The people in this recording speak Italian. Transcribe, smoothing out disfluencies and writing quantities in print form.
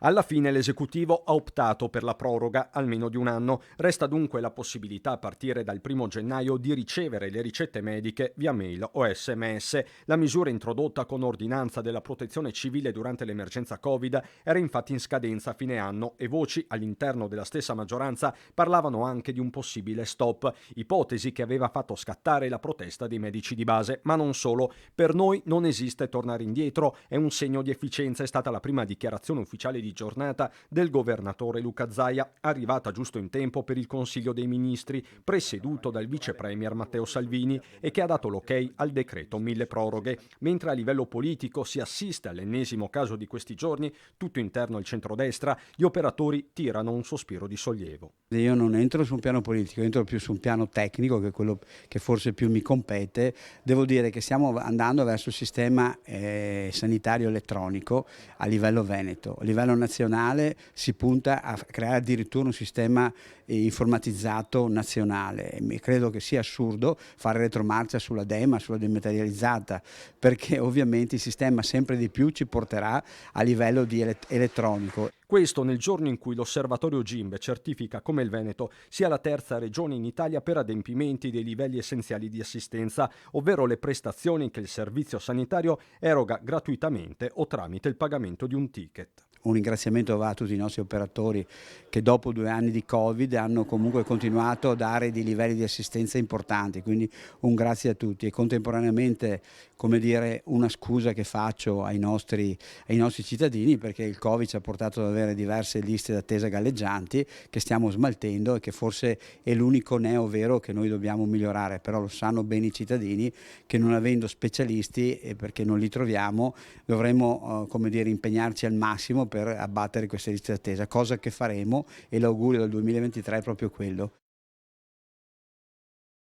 Alla fine l'esecutivo ha optato per la proroga almeno di un anno. Resta dunque la possibilità a partire dal 1° gennaio di ricevere le ricette mediche via mail o SMS. La misura introdotta con ordinanza della Protezione Civile durante l'emergenza Covid era infatti in scadenza a fine anno e voci all'interno della stessa maggioranza parlavano anche di un possibile stop, ipotesi che aveva fatto scattare la protesta dei medici di base. Ma non solo, per noi non esiste tornare indietro, è un segno di efficienza, è stata la prima dichiarazione ufficiale di giornata del governatore Luca Zaia, arrivata giusto in tempo per il Consiglio dei Ministri, presieduto dal vice premier Matteo Salvini e che ha dato l'ok al decreto mille proroghe. Mentre a livello politico si assiste all'ennesimo caso di questi giorni, tutto interno al centrodestra, gli operatori tirano un sospiro di sollievo. Io non entro su un piano politico, entro più su un piano tecnico, che è quello che forse più mi compete. Devo dire che stiamo andando verso il sistema sanitario elettronico a livello veneto. A livello nazionale si punta a creare addirittura un sistema informatizzato nazionale. E credo che sia assurdo fare retromarcia sulla DEMA, sulla dematerializzata, perché ovviamente il sistema sempre di più ci porterà a livello di elettronico. Questo nel giorno in cui l'Osservatorio GIMBE certifica come il Veneto sia la terza regione in Italia per adempimenti dei livelli essenziali di assistenza, ovvero le prestazioni che il servizio sanitario eroga gratuitamente o tramite il pagamento di un ticket. Un ringraziamento va a tutti i nostri operatori che dopo 2 anni di Covid hanno comunque continuato a dare dei livelli di assistenza importanti, quindi un grazie a tutti e contemporaneamente, come dire, una scusa che faccio ai nostri cittadini, perché il Covid ci ha portato ad avere diverse liste d'attesa galleggianti che stiamo smaltendo e che forse è l'unico neo vero che noi dobbiamo migliorare, però lo sanno bene i cittadini che non avendo specialisti e perché non li troviamo dovremmo come dire, impegnarci al massimo per abbattere queste liste d'attesa, cosa che faremo, e l'augurio del 2023 è proprio quello.